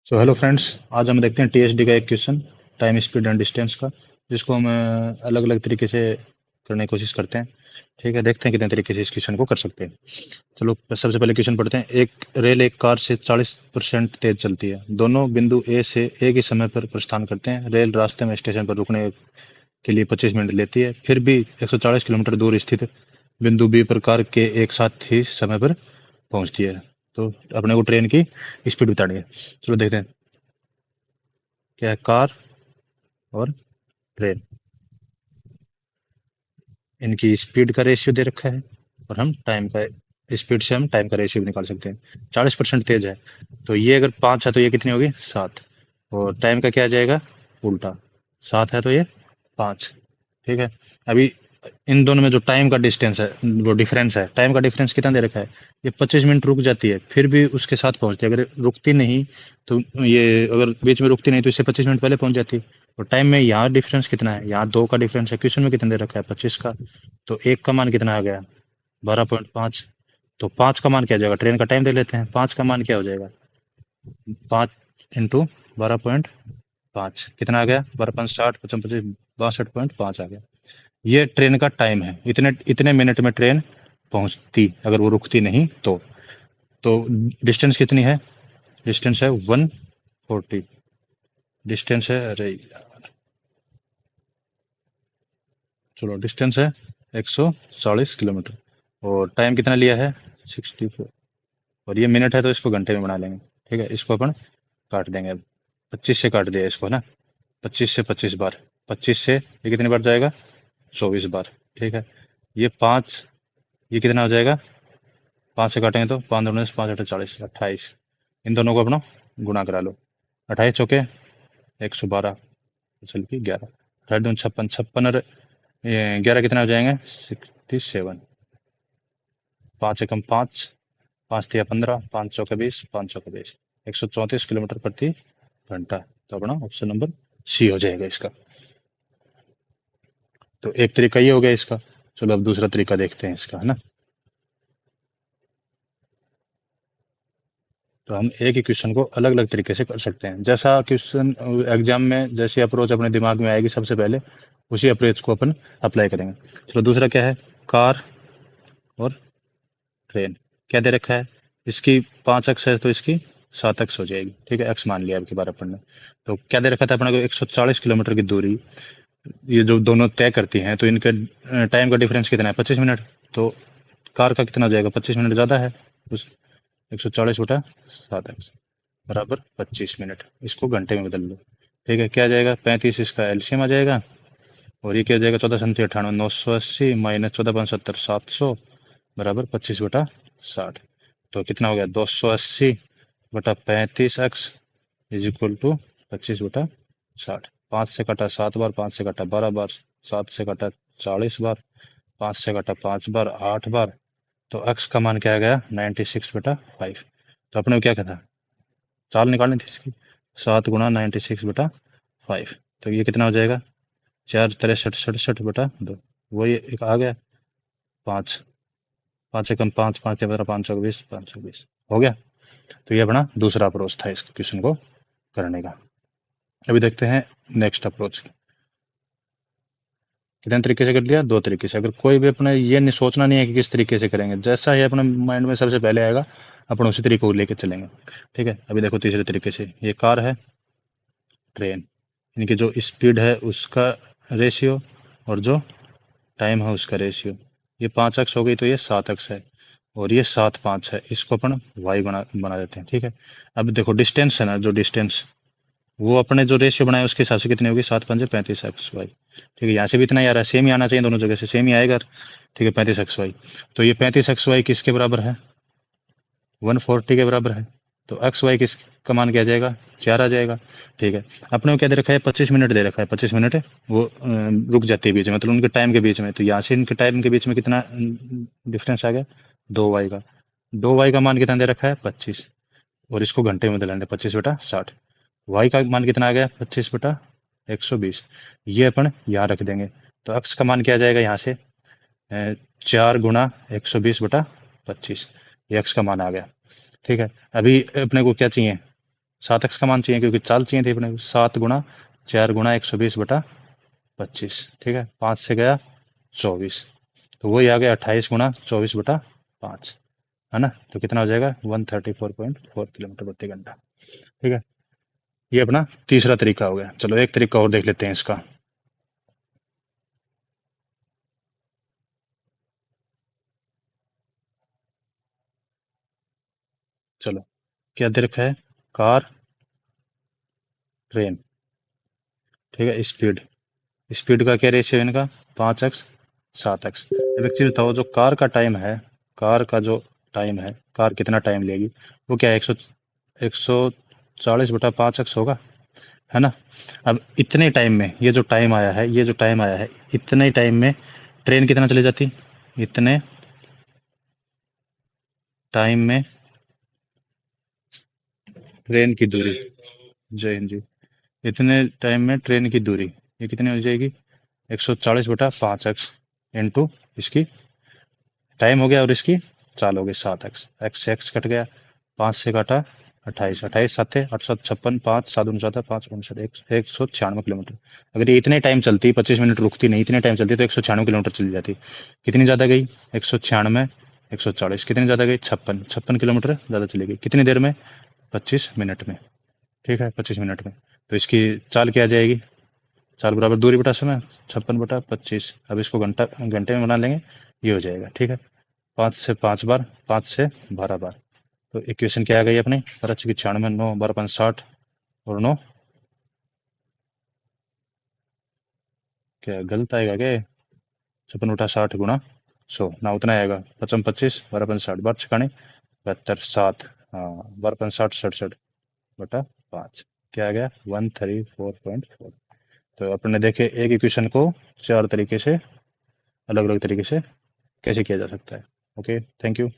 So hello friends, आज हम देखते हैं टीएचडी का एक question, time speed and distance का, जिसको हम अलग अलग तरीके से करने की कोशिश करते हैं। ठीक है, देखते हैं कितने तरीके से इस क्वेश्चन को कर सकते हैं। चलो सबसे पहले क्वेश्चन पढ़ते हैं। एक रेल एक कार से 40% तेज चलती है। दोनों बिंदु ए से एक ही समय पर प्रस्थान करते हैं। रेल रास्ते में स्टेशन पर रुकने के लिए 25 मिनट लेती है, फिर भी 140 किलोमीटर दूर स्थित बिंदु बी पर कार के एक साथ ही समय पर पहुंचती है। तो अपने को ट्रेन की स्पीड बतानी है। चलो देखते हैं क्या है। कार और ट्रेन, इनकी स्पीड का रेशियो दे रखा है, और हम टाइम का स्पीड से हम टाइम का रेशियो भी निकाल सकते हैं। 40% तेज है, तो ये अगर 5 है तो ये कितनी होगी? 7। और टाइम का क्या आ जाएगा? उल्टा। 7 है तो ये 5। ठीक है। अभी इन दोनों में जो टाइम का डिस्टेंस है, वो डिफरेंस है, टाइम का डिफरेंस कितना दे रखा है? ये 25 मिनट रुक जाती है, फिर भी उसके साथ पहुंचती है। अगर रुकती नहीं तो ये, अगर बीच में रुकती नहीं तो इससे 25 मिनट पहले पहुंच जाती। और टाइम में यहाँ डिफरेंस कितना है? यहाँ 2 का डिफरेंस है। क्वेश्चन में कितना दे रखा है? 25 का। तो एक का मान कितना आ गया? 12.5। तो 5 का मान क्या हो जाएगा? ट्रेन का टाइम दे लेते हैं। 5 का मान क्या हो जाएगा? 5 इंटू 12.5 कितना आ गया? 12×5 = 60, 55, 62.5 आ गया। ये ट्रेन का टाइम है। इतने इतने मिनट में ट्रेन पहुंचती, अगर वो रुकती नहीं तो डिस्टेंस कितनी है? डिस्टेंस है 140। डिस्टेंस है, अरे चलो, डिस्टेंस है 140 किलोमीटर। और टाइम कितना लिया है? 64। और ये मिनट है तो इसको घंटे में बना लेंगे। ठीक है, इसको अपन काट देंगे अब। 25 से काट दिया इसको ना। 25 से 25 बार, 25 से ये कितनी बार जाएगा? 24 बार। ठीक है। ये 5, ये कितना हो जाएगा? 5 से काटेंगे तो 5×19, 5×8 = 40, 28। इन दोनों को अपना गुणा करा लो। 28 चौके 112, चल की 11, 28×2 56, 56 और ये 11 कितना हो जाएंगे? 67। 5 एकम 5, 5×3 = 15, 5×4 = 20, 5×4 = 20, 134 किलोमीटर प्रति घंटा। तो अपना ऑप्शन नंबर सी हो जाएगा इसका। तो एक तरीका ये हो गया इसका। चलो अब दूसरा तरीका देखते हैं इसका, है ना। तो हम एक ही क्वेश्चन को अलग अलग तरीके से कर सकते हैं। जैसा क्वेश्चन एग्जाम में जैसी अप्रोच अपने दिमाग में आएगी सबसे पहले, उसी अप्रोच को अपन अप्लाई करेंगे। चलो दूसरा क्या है? कार और ट्रेन। क्या दे रखा है? इसकी 5 अक्स है तो इसकी 7 अक्स हो जाएगी। ठीक है, एक्स मान लिया अब की बार अपन ने। तो क्या दे रखा था अपने को? 140 किलोमीटर की दूरी ये जो दोनों तय करती हैं, तो इनका टाइम का डिफरेंस कितना है? 25 मिनट। तो कार का कितना हो जाएगा? 25 मिनट ज़्यादा है। उस 140/7 बराबर 25 मिनट। इसको घंटे में बदल लो। ठीक है, क्या आ जाएगा? 35, इसका एलसीएम आ जाएगा। और ये क्या हो जाएगा? 14×7 = 98, 980 माइनस 14×5 = 700 बराबर 25/60। तो कितना हो गया? 280/35 इज इक्वल टू 25/60। 5 से कटा 7 बार, 5 से कटा 12 बार, 7 से कटा 40 बार, 5 से कटा 5 बार, 8 बार। तो एक्स का मान क्या आ गया? 96/5। तो अपने को क्या कहता? चाल निकालनी थी इसकी। 7 × 96/5। तो ये कितना हो जाएगा? 4×63 = 67/2। वही एक आ गया। 5, 5 एकम 5, 5×3 = 5×4 = 20, 5×4 = 20 हो गया। तो ये अपना दूसरा अप्रोच था इस क्वेश्चन को करने का। अभी देखते हैं नेक्स्ट अप्रोच। कितने तरीके से कर लिया? 2 तरीके से। अगर कोई भी अपने ये नहीं सोचना नहीं है कि किस तरीके से करेंगे, जैसा ही अपने माइंड में सबसे पहले आएगा अपन उसी तरीके को लेके चलेंगे। ठीक है, अभी देखो तीसरे तरीके से। ये कार है, ट्रेन, इनकी जो स्पीड है उसका रेशियो और जो टाइम है उसका रेशियो। ये 5 अक्स हो गई तो ये 7 अक्स है, और ये 7, 5 है। इसको अपन वाई बना देते हैं। ठीक है। अब देखो डिस्टेंस है ना, जो डिस्टेंस वो अपने जो रेशियो बनाया उसके हिसाब से कितनी होगी? 7×5 = 35 XY। ठीक है, यहाँ से भी इतना ही आ रहा है, सेम ही आना चाहिए, दोनों जगह से सेम ही आएगा। ठीक है, 35 XY। तो ये 35 XY किसके बराबर है? 140 के बराबर है। तो एक्स वाई किस का मान क्या आ जाएगा? 4 आ जाएगा। ठीक है। अपने को क्या दे रखा है? 25 मिनट दे रखा है। 25 मिनट वो रुक जाती है बीच में, मतलब उनके टाइम के बीच में। तो यहाँ से इनके टाइम के बीच में कितना डिफरेंस आ गया? 2 वाई का। 2 वाई का मान कितना दे रखा है? 25। और इसको घंटे में बदलेंगे, 25/60। वाई का मान कितना आ गया? 25/120। ये अपन यहाँ रख देंगे। तो अक्स का मान क्या आ जाएगा यहाँ से? 4×120/25। ये अक्स का मान आ गया। ठीक है। अभी अपने को क्या चाहिए? 7x का मान चाहिए क्योंकि चाल चाहिए थी अपने, 7 गुणा 4 गुणा 120/25, ठीक है। 5 से गया 24, तो वही आ गया 28 गुणा 24/5, है ना। तो कितना हो जाएगा 134.4 किलोमीटर प्रति घंटा, ठीक है। ये अपना तीसरा तरीका हो गया। चलो एक तरीका और देख लेते हैं इसका। चलो, क्या दे रखा है, कार, ट्रेन, ठीक है। स्पीड, स्पीड का क्या रेशियो है इनका, 5x 7x। अब एक चीज बताओ, जो कार का टाइम है, कार का जो टाइम है, कार कितना टाइम लेगी, वो क्या है, 140/5x होगा, है ना। अब इतने टाइम में ये जो टाइम आया है, ये जो टाइम आया है, इतने टाइम में ट्रेन कितना चली जाती, इतने टाइम में ट्रेन की दूरी, जय हिंद जी, इतने टाइम में ट्रेन की दूरी ये कितनी हो जाएगी, 140/5x इंटू इसकी टाइम हो गया और इसकी चाल हो गई 7x, एक्स से एक्स कट गया, 5 से काटा 28, 28 7 8 7 56, 5 7 9 14 5 59 196 किलोमीटर। अगर ये इतने टाइम चलती, 25 मिनट रुकती नहीं, इतने टाइम चलती तो 196 किलोमीटर चली जाती। कितनी ज़्यादा गई, 196 140, कितनी ज़्यादा गई, 56 56 किलोमीटर ज़्यादा चली गई। कितनी देर में, 25 मिनट में, ठीक है, 25 मिनट में। तो इसकी चाल क्या आ जाएगी, चाल बराबर दूरी बटा समय, 56/25। अब इसको घंटा घंटे में बना लेंगे, ये हो जाएगा, ठीक है। 5 से 5 बार, 5 से 12 बार। तो इक्वेशन क्या आ गई अपनी, 12×96, 9 12 5 60, और 9 क्या गलत आएगा क्या, 56/60 गुणा 100 ना, उतना आएगा, 55 25 12 5 60, बार छकाने 72 7, हाँ, 12 5 60 67/5, क्या आ गया 134.4। तो अपने देखे एक इक्वेशन को चार तरीके से, अलग अलग तरीके से कैसे किया जा सकता है। Okay, thank you.